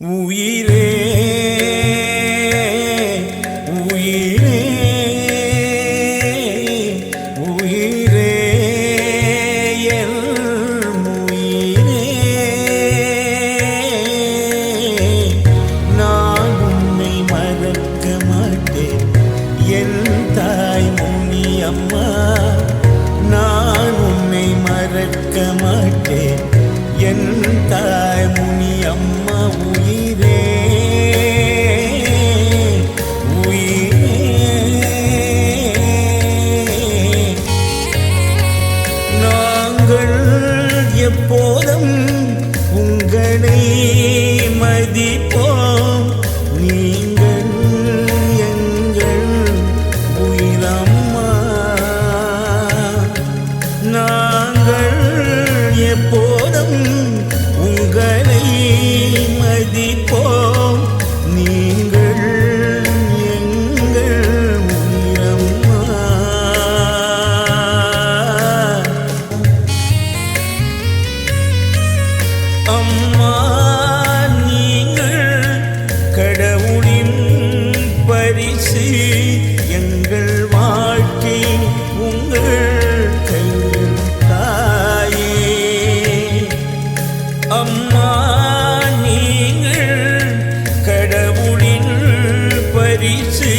உயிரே உயிரே உயிரே என் உயிரே, நான் உன்னை மறக்க மாட்டேன் என் தாய் முனி அம்மா. நான் உன்னை மறக்க மாட்டேன் என் தாய் முனி அம்மா. உயிரே உயிரே, நாங்கள் எப்போதும் உங்களை மதிப்போம். நீங்கள் எங்கள் உயிரம்மா. நாங்கள் எப்போதும் உங்களை மதிப்போம். நீங்கள் எங்கள் உயிரம்மா. அம்மா, நீங்கள் கடவுளின் பரிசு. எங்கள் வாழ்க்கை உங்கள் கையில் தாயே. அம்மா, நீங்கள் கடவுளின் பரிசு.